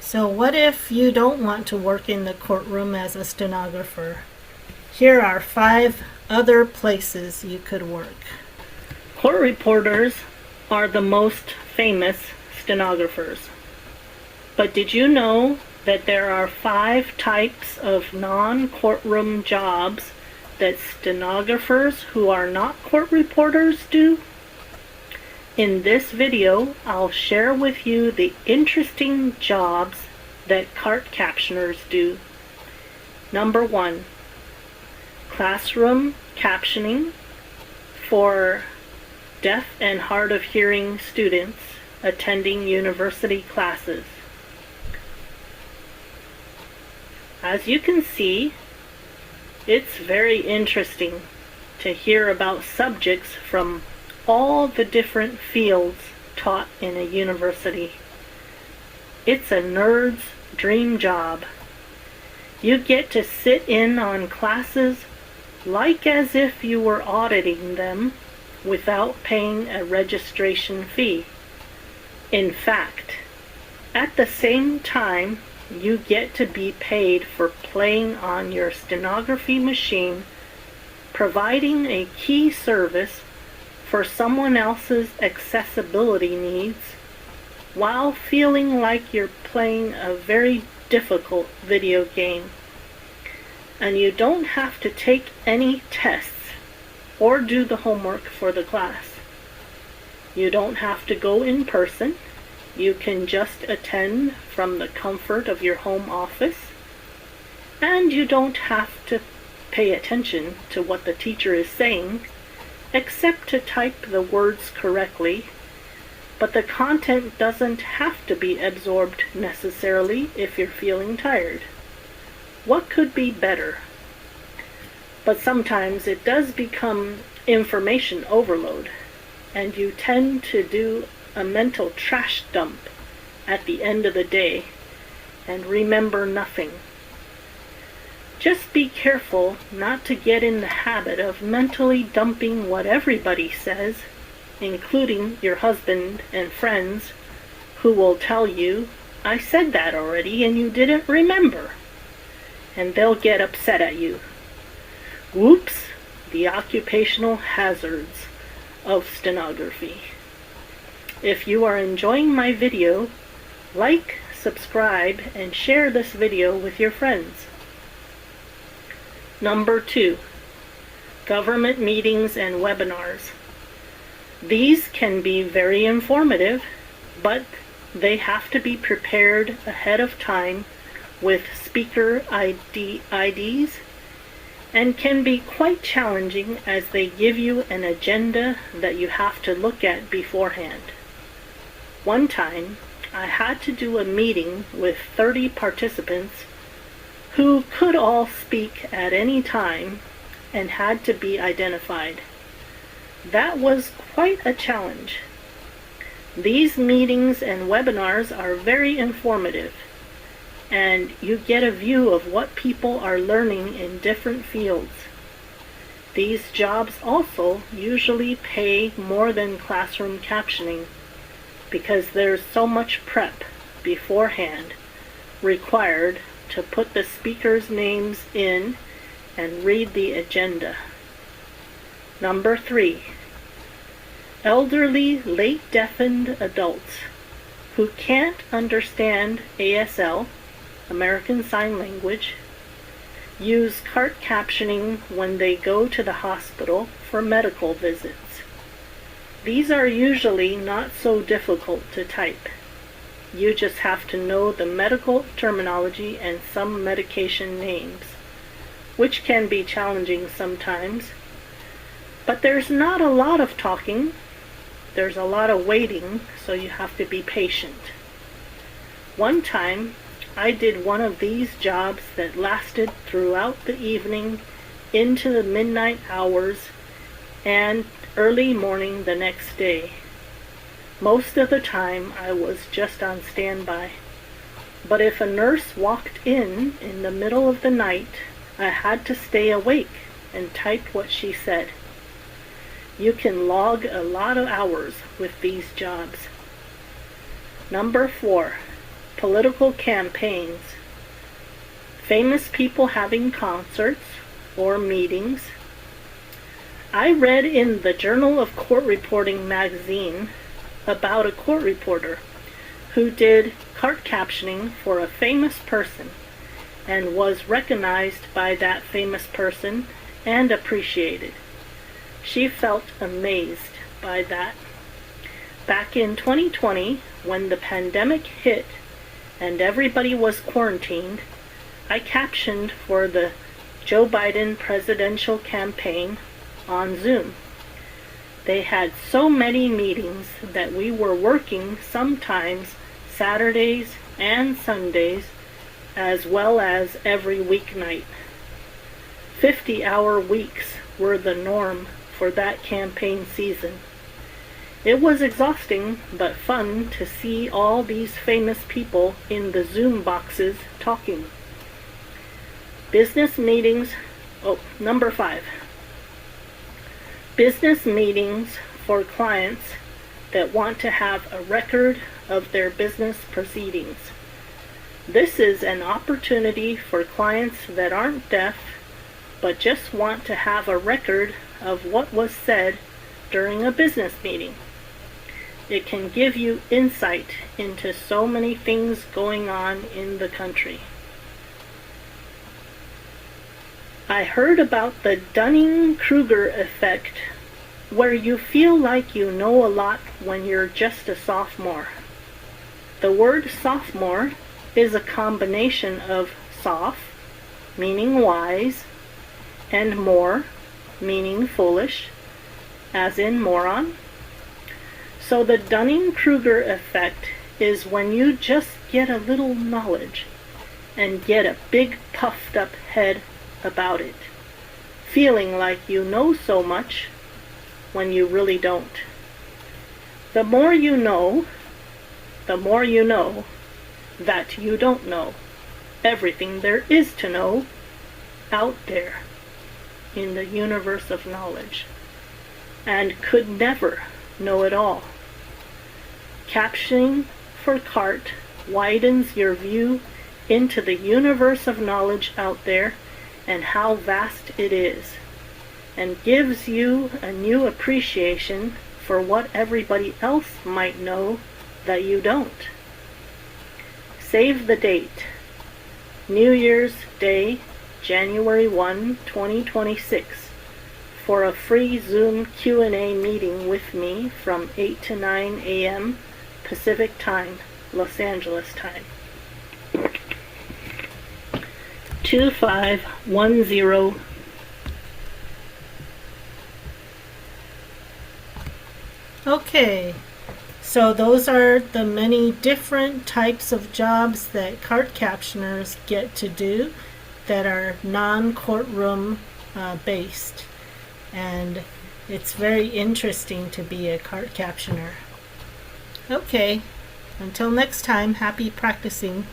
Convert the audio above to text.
So what if you don't want to work in the courtroom as a stenographer? Here are 5 other places you could work. Court reporters are the most famous stenographers. But did you know that there are 5 types of non-courtroom jobs that stenographers who are not court reporters do? In this video, I'll share with you the interesting jobs that cart captioners do. Number 1, classroom captioning for deaf and hard of hearing students attending university classes. As you can see, it's very interesting to hear about subjects from all the different fields taught in a university. It's a nerd's dream job. You get to sit in on classes like as if you were auditing them without paying a registration fee. In fact, at the same time, you get to be paid for playing on your stenography machine, providing a key service for someone else's accessibility needs, while feeling like you're playing a very difficult video game. And you don't have to take any tests or do the homework for the class. You don't have to go in person. You can just attend from the comfort of your home office. And you don't have to pay attention to what the teacher is saying, except to type the words correctly, but the content doesn't have to be absorbed necessarily if you're feeling tired. What could be better? But sometimes it does become information overload, and you tend to do a mental trash dump at the end of the day and remember nothing. Just be careful not to get in the habit of mentally dumping what everybody says, including your husband and friends, who will tell you, "I said that already and you didn't remember." And they'll get upset at you. Whoops, the occupational hazards of stenography. If you are enjoying my video, like, subscribe, and share this video with your friends. Number 2, government meetings and webinars. These can be very informative, but they have to be prepared ahead of time with speaker IDs and can be quite challenging as they give you an agenda that you have to look at beforehand. One time, I had to do a meeting with 30 participants who could all speak at any time and had to be identified. That was quite a challenge. These meetings and webinars are very informative, and you get a view of what people are learning in different fields. These jobs also usually pay more than classroom captioning because there's so much prep beforehand required to put the speakers' names in and read the agenda. Number 3, elderly, late deafened adults who can't understand ASL, American Sign Language, use cart captioning when they go to the hospital for medical visits. These are usually not so difficult to type. You just have to know the medical terminology and some medication names, which can be challenging sometimes. But there's not a lot of talking. There's a lot of waiting, so you have to be patient. One time, I did one of these jobs that lasted throughout the evening into the midnight hours and early morning the next day. Most of the time I was just on standby, but if a nurse walked in the middle of the night, I had to stay awake and type what she said. You can log a lot of hours with these jobs. Number 4, political campaigns, famous people having concerts or meetings. I read in the Journal of Court Reporting magazine about a court reporter who did cart captioning for a famous person and was recognized by that famous person and appreciated. She felt amazed by that. Back in 2020, when the pandemic hit and everybody was quarantined, I captioned for the Joe Biden presidential campaign on Zoom. They had so many meetings that we were working sometimes Saturdays and Sundays, as well as every weeknight. 50-hour weeks were the norm for that campaign season. It was exhausting but fun to see all these famous people in the Zoom boxes talking. Business meetings. Number 5. Business meetings for clients that want to have a record of their business proceedings. This is an opportunity for clients that aren't deaf but just want to have a record of what was said during a business meeting. It can give you insight into so many things going on in the country. I heard about the Dunning-Kruger effect, where you feel like you know a lot when you're just a sophomore. The word sophomore is a combination of soph, meaning wise, and more, meaning foolish, as in moron. So the Dunning-Kruger effect is when you just get a little knowledge and get a big puffed up head about it, feeling like you know so much when you really don't. The more you know that you don't know everything there is to know out there in the universe of knowledge, and could never know it all. Captioning for CART widens your view into the universe of knowledge out there and how vast it is, and gives you a new appreciation for what everybody else might know that you don't. Save the date. New Year's Day, January 1, 2026, for a free Zoom Q&A meeting with me from 8 to 9 a.m. Pacific Time, Los Angeles time. 2510. Okay, so those are the many different types of jobs that cart captioners get to do that are non-courtroom based, and it's very interesting to be a cart captioner. Okay, until next time, happy practicing.